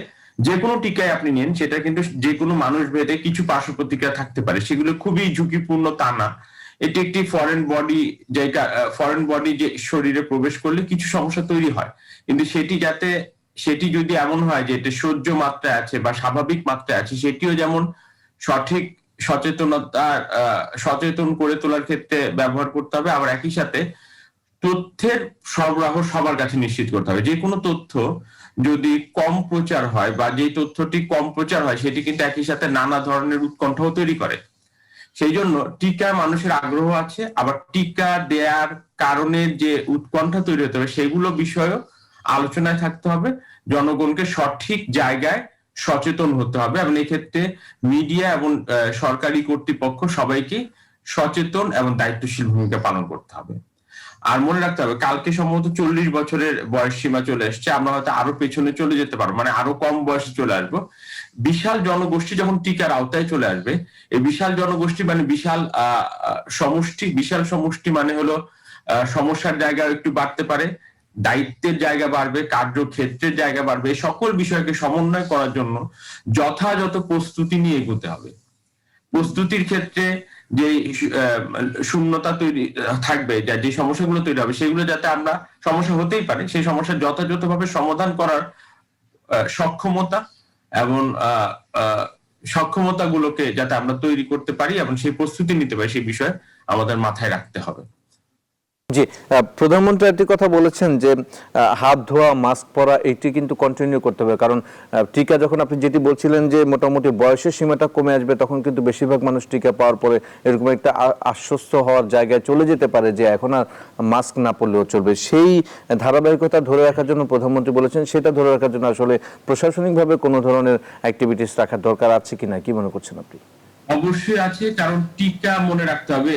যে কোনো টিকায় আপনি নেন, সেটা কিন্তু যে কোনো মানুষ ভেদে কিছু পার্শ্ব প্রতিক্রিয়া থাকতে পারে, সেগুলো খুবই ঝুঁকিপূর্ণ তা না। এটি একটি ফরেন বডি যে শরীরে প্রবেশ করলে কিছু সমস্যা তৈরি হয়, কিন্তু সেটি যদি এমন হয় যে এটা সহ্য মাত্রায় আছে বা স্বাভাবিক মাত্রায় আছে, সেটিও যেমন সঠিক সচেতন করে তোলার ক্ষেত্রে ব্যবহার করতে হবে। আবার একই সাথে তথ্যের সরবরাহ সবার কাছে নিশ্চিত করতে হবে। যে কোনো তথ্য যদি কম প্রচার হয় বা যে তথ্যটি কম প্রচার হয় সেটি কিন্তু একই সাথে নানা ধরনের উৎকণ্ঠাও তৈরি করে। সেই জন্য টিকা মানুষের আগ্রহ আছে, আবার টিকা দেওয়ার কারণে যে উৎকণ্ঠা তৈরি হতে হবে সেগুলো বিষয়েও আলোচনায় থাকতে হবে। জনগণকে সঠিক জায়গায় সচেতন হতে হবে, এবং এক্ষেত্রে মিডিয়া এবং সরকারি কর্তৃপক্ষ সবাইকে সচেতন এবং দায়িত্বশীল ভূমিকা পালন করতে হবে। আর মনে রাখতে হবে, কালকে সম্ভবত 40 বছরের বয়স সীমা চলে এসছে, আমরা হয়তো আরো পেছনে চলে যেতে পারবো, মানে আরো কম বয়সে চলে আসবো। বিশাল জনগোষ্ঠী যখন টিকার আওতায় চলে আসবে, এই বিশাল জনগোষ্ঠী মানে বিশাল সমষ্টি, বিশাল সমষ্টি মানে হলো সমস্যার জায়গা একটু বাড়তে পারে, দায়িত্বের জায়গা বাড়বে, কার্যক্ষেত্রের জায়গা বাড়বে। সসকল বিষয়কে সমন্বয় করার জন্য যথাযথ প্রস্তুতি নিয়ে এগোতে হবে। প্রস্তুতির ক্ষেত্রে যে শূন্যতা তৈরি থাকবে, যে সমস্যাগুলো তৈরি হবে, সেগুলো যাতে আমরা, সমস্যা হতেই পারে, সেই সমস্যা যথাযথভাবে সমাধান করার সক্ষমতা এবং সক্ষমতাগুলোকে যাতে আমরা তৈরি করতে পারি এবং সেই প্রস্তুতি নিতে পারি, সেই বিষয়ে আমাদের মাথায় রাখতে হবে। জি, প্রধানমন্ত্রী একটি কথা বলেছেন যে হাত ধোয়া, মাস্ক পরা এটি কিন্তু কন্টিনিউ করতে হবে, কারণ টিকা যখন আপনি যেটি বলছিলেন যে মোটামুটি বয়সের সীমাটা কমে আসবে, তখন কিন্তু বেশিরভাগ মানুষ টিকা পাওয়ার পরে এরকম একটা আশ্বস্ত হওয়ার জায়গায় চলে যেতে পারে যে এখন আর মাস্ক না পরলেও চলবে। সেই ধারাবাহিকতা ধরে রাখার জন্য প্রধানমন্ত্রী বলেছেন, সেটা ধরে রাখার জন্য আসলে প্রশাসনিকভাবে কোনো ধরনের অ্যাক্টিভিটিস রাখার দরকার আছে কিনা, কি মনে করছেন আপনি? অবশ্যই আছে, কারণ টিকা মনে রাখতে হবে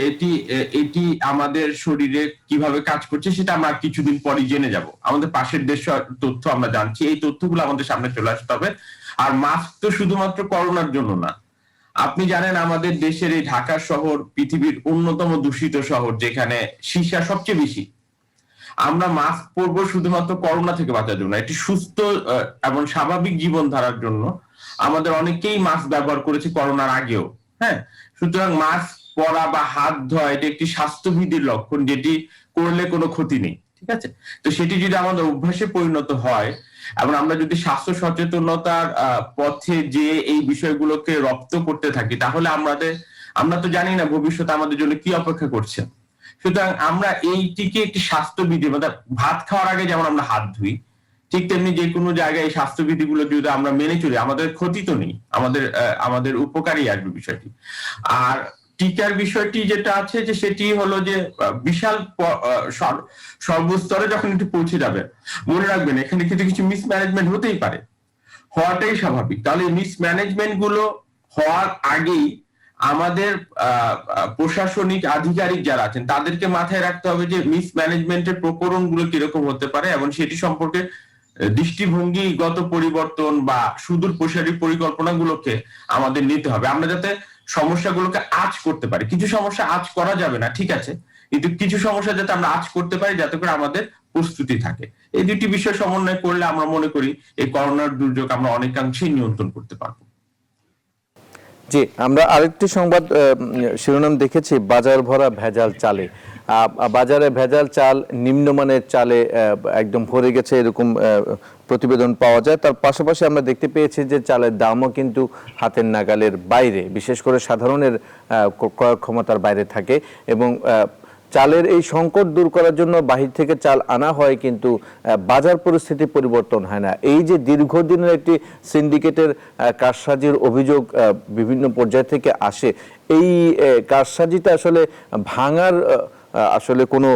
এটি আমাদের শরীরে কিভাবে কাজ করছে সেটা আমরা কিছুদিন পরই জেনে যাব। আমাদের পাশের দেশ তথ্য আমরা জানছি, এই তথ্যগুলো আমাদের সামনে চলে আসতে হবে। আর মাস্ক তো শুধুমাত্র করোনার জন্য না। আপনি জানেন আমাদের দেশের এই ঢাকা শহর পৃথিবীর অন্যতম দূষিত শহর, যেখানে সীসা সবচেয়ে বেশি। আমরা মাস্ক পরবো শুধুমাত্র করোনা থেকে বাঁচার জন্য, একটি সুস্থ এবং স্বাভাবিক জীবনধারার জন্য। আমাদের অনেকেই মাস্ক ব্যবহার করেছে করোনার আগেও। হ্যাঁ, সুতরাং মাস্ক পরা বা হাত ধোয়া এটি একটি স্বাস্থ্যবিধির লক্ষণ, যেটি করলে কোনো ক্ষতি নেই। ঠিক আছে, তো সেটি যদি আমাদের অভ্যাসে পরিণত হয় এবং আমরা যদি স্বাস্থ্য সচেতনতার পথে যে এই বিষয়গুলোকে রপ্ত করতে থাকি, তাহলে আমরা তো জানি না ভবিষ্যতে আমাদের জন্য কি অপেক্ষা করছে। সুতরাং আমরা এইটিকে একটি স্বাস্থ্যবিধি, মানে ভাত খাওয়ার আগে যেমন আমরা হাত ধুই, ঠিক তেমনি যে কোনো জায়গায় এই স্বাস্থ্যবিধিগুলো যদি আমরা মেনে চলি, আমাদের ক্ষতি তো নেই, আমাদের উপকারী আসবে বিষয়টি। আর টিকার বিষয়টি যেটা আছে, যে সেটি হলো যে বিশাল সর্বস্তরে যখন এটি পৌঁছে যাবে, মনে রাখবেন এখানে কিন্তু কিছু মিসম্যানেজমেন্ট হতেই পারে, হওয়াটাই স্বাভাবিক। তাহলে মিসম্যানেজমেন্ট গুলো হওয়ার আগেই আমাদের প্রশাসনিক আধিকারিক যারা আছেন তাদেরকে মাথায় রাখতে হবে যে মিসম্যানেজমেন্টের প্রকরণগুলো কিরকম হতে পারে, এবং সেটি সম্পর্কে দৃষ্টিভঙ্গিগত পরিবর্তন বা সুদূর প্রসারী পরিকল্পনাগুলোকে আমাদের নিতে হবে। আমরা যাতে সমস্যাগুলোকে আঁচ করতে পারি। কিছু সমস্যা আঁচ করা যাবে না, ঠিক আছে, কিন্তু কিছু সমস্যা যাতে আমরা আঁচ করতে পারি, যাতে করে আমাদের প্রস্তুতি থাকে। এই দুটি বিষয় সমন্বয় করলে আমরা মনে করি এই করোনার দুর্যোগ আমরা অনেকাংশেই নিয়ন্ত্রণ করতে পারবো। জি, আমরা আরেকটি সংবাদ শিরোনাম দেখেছি, বাজার ভরা ভেজাল চালে। বাজারে ভেজাল চাল, নিম্নমানের চালে একদম ভরে গেছে, এরকম প্রতিবেদন পাওয়া যায়। তার পাশাপাশি আমরা দেখতে পেয়েছি যে চালের দামও কিন্তু হাতের নাগালের বাইরে, বিশেষ করে সাধারণের ক্রয় ক্ষমতার বাইরে থাকে। এবং চালের এই সংকট দূর করার জন্য বাহির থেকে চাল আনা হয়, কিন্তু বাজার পরিস্থিতি পরিবর্তন হয় না। এই যে দীর্ঘদিনের একটি সিন্ডিকেটের কারসাজির অভিযোগ বিভিন্ন পর্যায় থেকে আসে, এই কারসাজিটা আসলে ভাঙার আসলে কোনো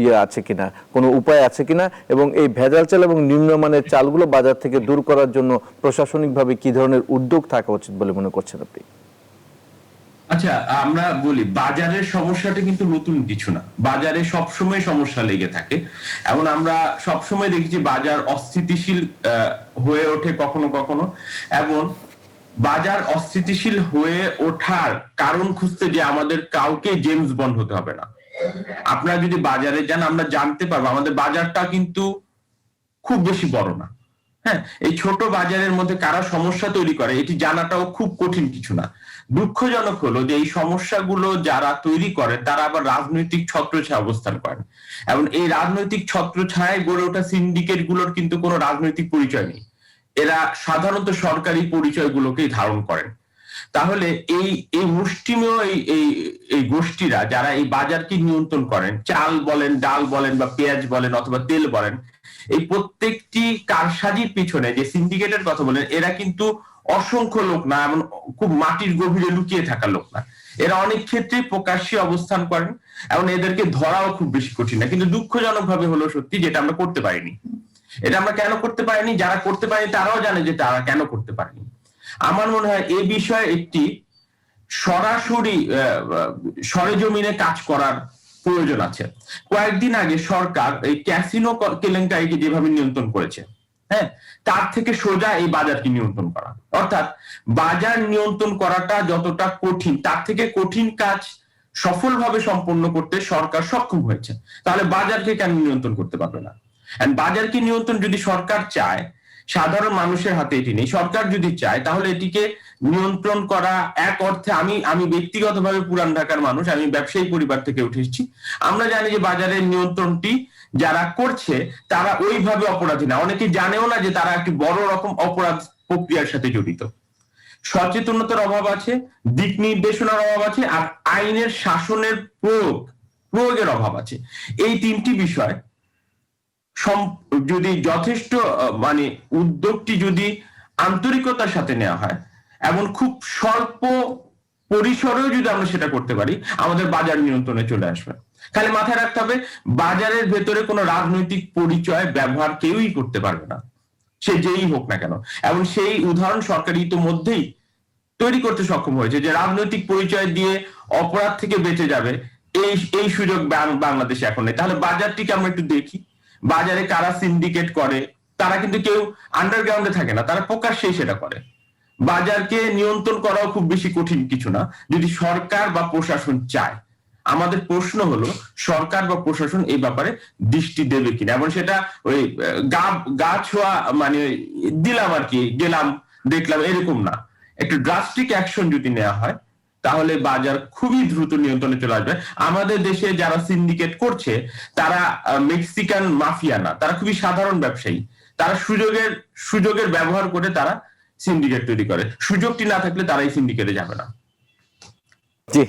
ইয়ে আছে কিনা, কোনো উপায় আছে কিনা, এবং এই ভেজাল চাল এবং নিম্নমানের চালগুলো বাজার থেকে দূর করার জন্য প্রশাসনিকভাবে কি ধরনের উদ্যোগ থাকা উচিত বলে মনে করছেন আপনি? আচ্ছা, আমরা বলি বাজারের সমস্যাটা কিন্তু নতুন কিছু না, বাজারে সবসময় সমস্যা লেগে থাকে, এবং আমরা সবসময় দেখছি বাজার অস্থিতিশীল হয়ে ওঠে কখনো কখনো। এবং বাজার অস্থিতিশীল হয়ে ওঠার কারণ খুঁজতে যে আমাদের কাউকে জেমস বন্ড হতে হবে না। আপনারা যদি বাজারে যান, আমরা জানতে পারবো আমাদের বাজারটা কিন্তু খুব বেশি বড় না। হ্যাঁ, এই ছোট বাজারের মধ্যে কারা সমস্যা তৈরি করে এটি জানাটাও খুব কঠিন কিছু না। দুঃখজনক হলো যে এই সমস্যাগুলো যারা তৈরি করে তারা আবার রাজনৈতিক ছত্রছায়া অবস্থান করেন, এবং এই রাজনৈতিক ছত্রছায়ায় গড়ে ওঠা সিন্ডিকেট গুলোর কিন্তু কোনো রাজনৈতিক পরিচয় নেই। এরা সাধারণত সরকারি পরিচয়গুলোকেই ধারণ করেন। তাহলে এই মুষ্টিমেয় এই গোষ্ঠীরা যারা এই বাজারকে নিয়ন্ত্রণ করেন, চাল বলেন, ডাল বলেন, বা পেঁয়াজ বলেন, অথবা তেল বলেন, এই প্রত্যেকটি কারসাজির পিছনে যে সিন্ডিকেটের কথা বলেন, এরা কিন্তু অসংখ্য লোক না, এমন খুব মাটির গভীরে লুকিয়ে থাকা লোক না। এরা অনেক ক্ষেত্রে প্রকাশ্যে অবস্থান করেন, এবং এদেরকে ধরাও খুব বেশি কঠিন না। কিন্তু দুঃখজনক ভাবে হলো সত্যি, যেটা আমরা করতে পারিনি। এটা আমরা কেন করতে পারিনি, যারা করতে পারেনি তারাও জানে যে তারা কেন করতে পারেনি। আমার মনে হয় এই বিষয়ে একটি সরাসরি সরেজমিনে কাজ করার প্রয়োজন আছে। কয়েকদিন আগে সরকার এই ক্যাসিনো কেলেঙ্কারিকে যেভাবে নিয়ন্ত্রণ করেছে, হ্যাঁ, তার থেকে সোজা এই বাজারকে নিয়ন্ত্রণ করা, অর্থাৎ বাজার নিয়ন্ত্রণ করাটা যতটা কঠিন, তার থেকে কঠিন কাজ সফলভাবে সম্পন্ন করতে সরকার সক্ষম হয়েছে। তাহলে বাজারকে কেন নিয়ন্ত্রণ করতে পারবে না? বাজারকে নিয়ন্ত্রণ যদি সরকার চায়, সাধারণ মানুষের হাতে এটি নেই, সরকার যদি চায় তাহলে এটিকে নিয়ন্ত্রণ করা এক অর্থে, আমি ব্যক্তিগতভাবে পুরান ঢাকার মানুষ, আমি ব্যবসায়ী পরিবার থেকে উঠে এসেছি, আমরা জানি যে বাজারের নিয়ন্ত্রণটি যারা করছে তারা ওইভাবে অপরাধী না, অনেকে জানেও না যে তারা একটি বড় রকম অপরাধ প্রক্রিয়ার সাথে জড়িত। সচেতনতার অভাব আছে, দিক নির্দেশনার অভাব আছে, আর আইনের শাসনের প্রয়োগের অভাব আছে। এই তিনটি বিষয় যদি যথেষ্ট মানে উদ্যোগটি যদি আন্তরিকতার সাথে নেওয়া হয় এবং খুব স্বল্প পরিসরেও যদি আমরা সেটা করতে পারি, আমাদের বাজার নিয়ন্ত্রণে চলে আসবে। খালি মাথায় রাখতে হবে, বাজারের ভেতরে কোনো রাজনৈতিক পরিচয় ব্যবহার কেউই করতে পারবে না, সে যেই হোক না কেন। এবং সেই উদাহরণ সরকার ইতিমধ্যেই তৈরি করতে সক্ষম হয়েছে যে রাজনৈতিক পরিচয় দিয়ে অপরাধ থেকে বেঁচে যাবে, এই সুযোগ বাংলাদেশে এখন নেই। তাহলে বাজারটিকে আমরা একটু দেখি, বাজারে কারা সিন্ডিকেট করে, তারা কিন্তু কেউ আন্ডারগ্রাউন্ডে থাকে না, তারা প্রকাশ্যেই সেটা করে। বাজারকে নিয়ন্ত্রণ করাও খুব বেশি কঠিন কিছু না, যদি সরকার বা প্রশাসন চায়। আমাদের প্রশ্ন হলো সরকার বা প্রশাসন এই ব্যাপারে দৃষ্টি দেবে কিনা, এবং সেটা ওই গা ছোঁয়া মানে দিলাম আর কি, গেলাম দেখলাম এরকম না, একটু ড্রাস্টিক অ্যাকশন যদি নেওয়া হয় তাহলে বাজার খুবই দ্রুত নিয়ন্ত্রণে চলে আসবে। আমাদের দেশে যারা সিন্ডিকেট করছে তারা মেক্সিকান মাফিয়া না, তারা খুবই সাধারণ ব্যবসায়ী, তারা সুযোগের ব্যবহার করে তারা সিন্ডিকেট তৈরি করে। সুযোগটি না থাকলে তারা এই সিন্ডিকেটে যাবে না। জি,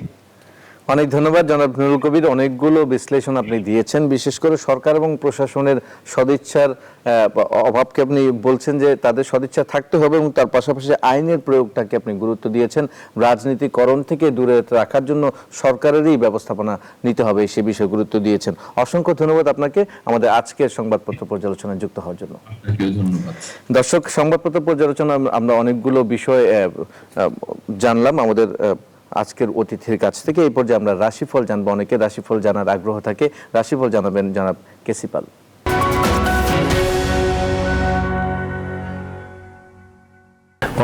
অনেক ধন্যবাদ জনাব নুরুল কবির, অনেকগুলো বিশ্লেষণ আপনি দিয়েছেন। বিশেষ করে সরকার এবং প্রশাসনের সদিচ্ছার অভাবকে আপনি বলছেন যে তাদের সদিচ্ছা থাকতে হবে, এবং তার পাশাপাশি আইনের প্রয়োগটাকে আপনি গুরুত্ব দিয়েছেন। রাজনীতিকরণ থেকে দূরে রাখার জন্য সরকারেরই ব্যবস্থাপনা নিতে হবে, সে বিষয়ে গুরুত্ব দিয়েছেন। অসংখ্য ধন্যবাদ আপনাকে আমাদের আজকের সংবাদপত্র পর্যালোচনায় যুক্ত হওয়ার জন্য। ধন্যবাদ দর্শক, সংবাদপত্র পর্যালোচনা আমরা অনেকগুলো বিষয় জানলাম আমাদের আজকের অতিথির কাছ থেকে। এই পর্যায়ে আমরা রাশিফল জানবো, অনেকে রাশিফল জানার আগ্রহ থাকে। রাশিফল জানাবেন জনাব কেসিপাল।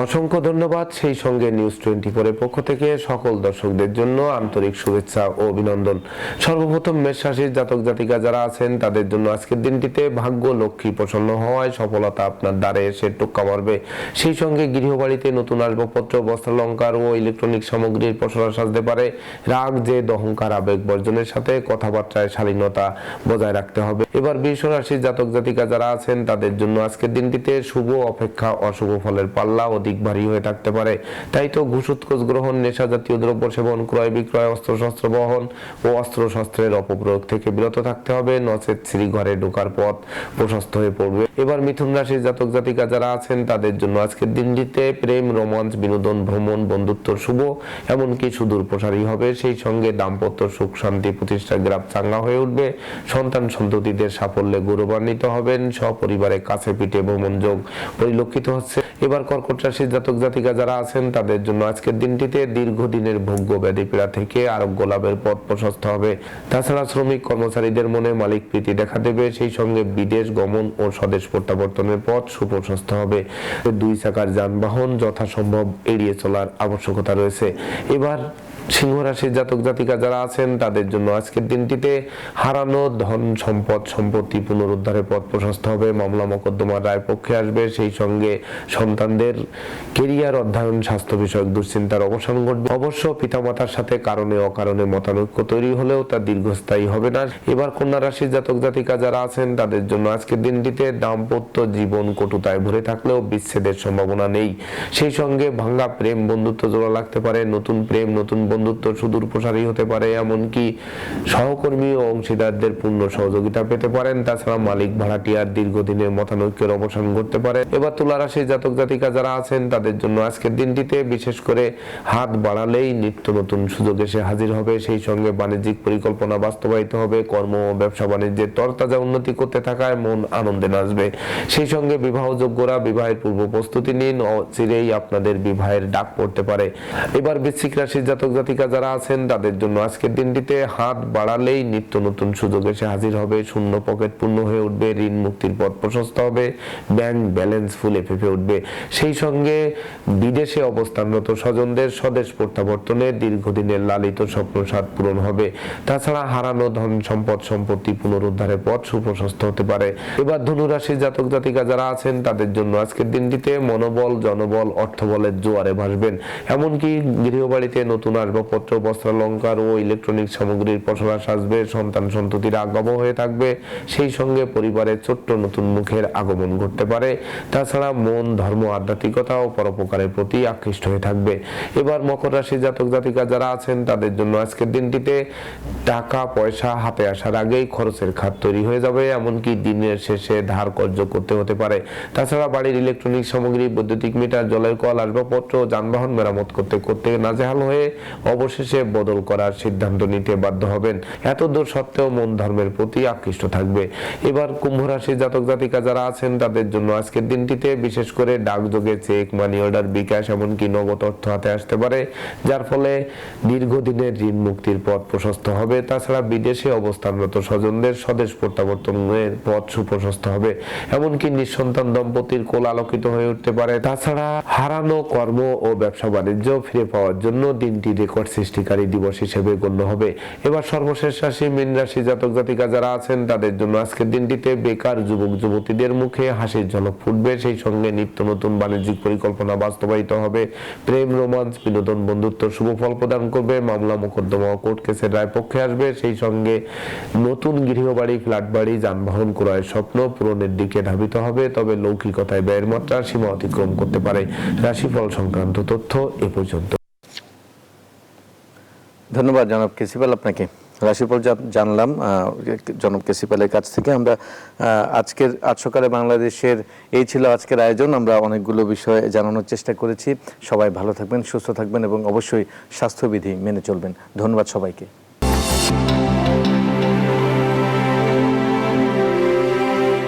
অসংখ্য ধন্যবাদ। সেই সঙ্গে নিউজ 24-এর পক্ষ থেকে সকল দর্শকদের জন্য আন্তরিক শুভেচ্ছা ও অভিনন্দন। সর্বপ্রথম মেষ রাশির জাতক জাতিকা যারা আছেন তাদের জন্য আজকের দিনটিতে ভাগ্য লক্ষ্মী প্রসন্ন হওয়ায় সফলতা আপনার দ্বারে এসে টোক্কা মারবে। সেই সঙ্গে গৃহবাড়িতে নতুন আসবাবপত্র, বস্ত্রালঙ্কার ও ইলেকট্রনিক সামগ্রীর পসরা সাজতে পারে। রাগ, জেদ, অহংকার, আবেগ বর্জনের সাথে কথাবার্তায় শালীনতা বজায় রাখতে হবে। এবার বৃষ রাশির জাতক জাতিকা যারা আছেন তাদের জন্য আজকের দিনটিতে শুভ অপেক্ষা অশুভ ফলের পাল্লা অধিক ভারী হয়ে থাকতে পারে। তাই তো ঘুষুৎকোষ গ্রহণ, নেশা জাতীয় দ্রব্য সেবন, ক্রয় বিক্রয়, অস্ত্রশস্ত্র বহন ও অস্ত্রশস্ত্রের অপপ্রয়োগ থেকে বিরত থাকতে হবে, নচেত শ্রী ঘরে ঢোকার পথ প্রশস্ত হয়ে পড়বে। এবার মিথুন রাশির জাতক জাতিকা যারা আছেন তাদের জন্য আজকের দিনটিতে প্রেম, রোমাঞ্চ, বিনোদন, ভ্রমণ, বন্ধুত্ব শুভ, এমনকি সুদূর প্রসারী হবে। সেই সঙ্গে দাম্পত্য সুখ শান্তি প্রতিষ্ঠার গ্রাফ চাঙ্গা হয়ে উঠবে। সন্তান সন্ততিদের সাফল্যে গৌরবান্বিত হবেন। সপরিবারে কাছে পিঠে ভ্রমণ যোগ পরিলক্ষিত হচ্ছে। এবার কর্কট রাশির জাতক জাতিকা যারা আছেন তাদের জন্য আজকের দিনটিতে দীর্ঘদিনের ভোগ্য ব্যাধি পীড়া থেকে আরোগ্য লাভের পথ প্রশস্ত হবে। তাছাড়া শ্রমিক কর্মচারীদের মনে মালিক প্রীতি দেখা দেবে। সেই সঙ্গে বিদেশ গমন ও স্বদেশ প্রত্যাবর্তনের পথ সুপ্রশস্ত হবে। দুই চাকার যানবাহন যথাসম্ভব এড়িয়ে চলার আবশ্যকতা রয়েছে। এবার সিংহ রাশির জাতক জাতিকা যারা আছেন তাদের জন্য আজকের দিনটিতে হারানো ধন সম্পদ সম্পত্তি পুনরুদ্ধারের পথ প্রশস্ত হবে। মামলা মোকদ্দমার রায় পক্ষে আসবে। সেই সঙ্গে সন্তানদের কেরিয়ার, অধ্যয়ন, স্বাস্থ্য বিষয়ক দুশ্চিন্তার অবসান ঘটবে। অবশ্য পিতামাতার সাথে কারণে অকারণে মতানৈক্য তৈরি হলেও তা দীর্ঘস্থায়ী হবে না। এবার কন্যা রাশির জাতক জাতিকা যারা আছেন তাদের জন্য আজকের দিনটিতে দাম্পত্য জীবন কটুতায় ভরে থাকলেও বিচ্ছেদের সম্ভাবনা নেই। সেই সঙ্গে ভাঙ্গা প্রেম বন্ধুত্ব জোড়া লাগতে পারে। নতুন প্রেম, নতুন বন্ধুত্ব সুদূর প্রসারী হতে পারে, এমনকি সহকর্মী ও অংশীদারদের পূর্ণ সহযোগিতা পেতে পারেন। তাছাড়া মালিক ভাড়াটিয়ার দীর্ঘদিনের মতানৈক্যের অবসান ঘটতে পারে। এবার তুলা রাশির জাতক জাতিকা যারা আছেন তাদের জন্য আজকের দিনটিতে বিশেষ করে হাত বাড়ালেই নিত্য নতুন সুযোগ এসে হাজির হবে। সেই সঙ্গে বাণিজ্যিক পরিকল্পনা বাস্তবায়িত হবে। কর্ম ও ব্যবসা বাণিজ্যের তরতাজা উন্নতি করতে থাকায় মন আনন্দে নাচবে। সেই সঙ্গে বিবাহযোগ্যরা বিবাহের পূর্ব প্রস্তুতি নিন, অচিরেই আপনাদের বিবাহের ডাক পড়তে পারে। এবার বৃশ্চিক রাশির জাতক জাতিকা যারা আছেন তাদের জন্য আজকের দিনটিতে হাত বাড়ালেই নিত্য নতুন সুযোগ এসে হাজির হবে। শূন্য পকেট পূর্ণ হয়ে উঠবে, ঋণ মুক্তির পথ প্রশস্ত হবে, ব্যাংক ব্যালেন্স ফুলে ফেঁপে উঠবে। সেই সঙ্গে বিদেশে অবস্থানরত স্বজনদের স্বদেশ প্রত্যাবর্তনে দীর্ঘদিনের লালিত স্বপ্নসাদ পূরণ হবে। তাছাড়া হারানো ধন সম্পদ সম্পত্তি পুনরুদ্ধারের পথ সুপ্রশস্ত হতে পারে। এবার ধনু রাশির জাতক জাতিকা যারা আছেন তাদের জন্য আজকের দিনটিতে মনোবল জনবল অর্থবলের জোয়ারে ভাসবেন। এমনকি গৃহবাড়িতে নতুন আসবাবপত্র বস্ত্রালঙ্কার ও ইলেকট্রনিক সামগ্রীর পসরা সাজবে। সন্তান সন্ততির আজ্ঞাবহ হয়ে থাকবে। সেই সঙ্গে পরিবারের ছোট্ট নতুন মুখের আগমন ঘটতে পারে। তাছাড়া মন ধর্ম আধ্যাত্মিকতা ও পরোপকারের প্রতি আকৃষ্ট হয়ে থাকবে। এবার মকর রাশির জাতক জাতিকা যারা আছেন তাদের জন্য আজকের দিনটিতে টাকা পয়সা হাতে আসার আগেই খরচের খাত তৈরি হয়ে যাবে। এমনকি দিনের শেষে ধার কর্য করতে হতে পারে। তাছাড়া বাড়ির ইলেকট্রনিক সামগ্রী বৈদ্যুতিক মিটার জলের কল আসবাবপত্র যানবাহন মেরামত করতে করতে নাজেহাল হয়ে অবশেষে বদল করার সিদ্ধান্ত নিতে বাধ্য হবেন। এত দূর সত্ত্বেও মন ধর্মের প্রতি আকৃষ্ট থাকবে। এবার কুম্ভ রাশির জাতক জাতিকা যারা আছেন তাদের জন্য আজকের দিনটিতে বিশেষ করে ডাকযোগে চেক মানি অর্ডার বিকাশ এমনকি নগদ অর্থ হাতে আসতে পারে, যার ফলে দীর্ঘদিনের ঋণ মুক্তির পথ প্রশস্ত হবে। তাছাড়া বিদেশে অবস্থানরত স্বজনদের স্বদেশ প্রত্যাবর্তনের পথ সুপ্রশস্ত হবে। এমনকি নিঃসন্তান দম্পতির কোল আলোকিত হয়ে উঠতে পারে। তাছাড়া হারানো কর্ম ও ব্যবসা বাণিজ্য ফিরে পাওয়ার জন্য দিনটি রেকর্ড সৃষ্টিকারী দিবস হিসেবে গণ্য হবে। এবার সর্বশেষ রাশি মীন রাশি জাতক জাতিকা যারা আছেন তাদের জন্য আজকের দিনটিতে বেকার যুবক যুবতীদের মুখে হাসির ঝলক ফুটবে। সেই সঙ্গে নিত্য নতুন বাণিজ্যিক পরিকল্পনা বাস্তবায়িত হবে। প্রেম রোমান্স বিনোদন বন্ধুত্ব শুভ ফল প্রদান করবে। মামলা মোকদ্দমা কোর্ট কেসের রায় পক্ষে আসবে। সেই সঙ্গে নতুন গৃহবাড়ি ফ্ল্যাট বাড়ি যানবাহন ক্রয়ের স্বপ্ন পূরণের দিকে ধাবিত হবে। তবে লৌকিকতায় ব্যয়ের মাত্রা সীমা অতিক্রম করতে পারে। রাশিফল সংক্রান্ত তথ্য এ পর্যন্ত। ধন্যবাদ জনাব কেসিপাল আপনাকে। রাশিফল জানলাম জনাব কেসিপালের কাছ থেকে। আমরা আজকের আজ সকালে বাংলাদেশের এই ছিল আজকের আয়োজন। আমরা অনেকগুলো বিষয় জানানোর চেষ্টা করেছি। সবাই ভালো থাকবেন, সুস্থ থাকবেন এবং অবশ্যই স্বাস্থ্যবিধি মেনে চলবেন। ধন্যবাদ সবাইকে।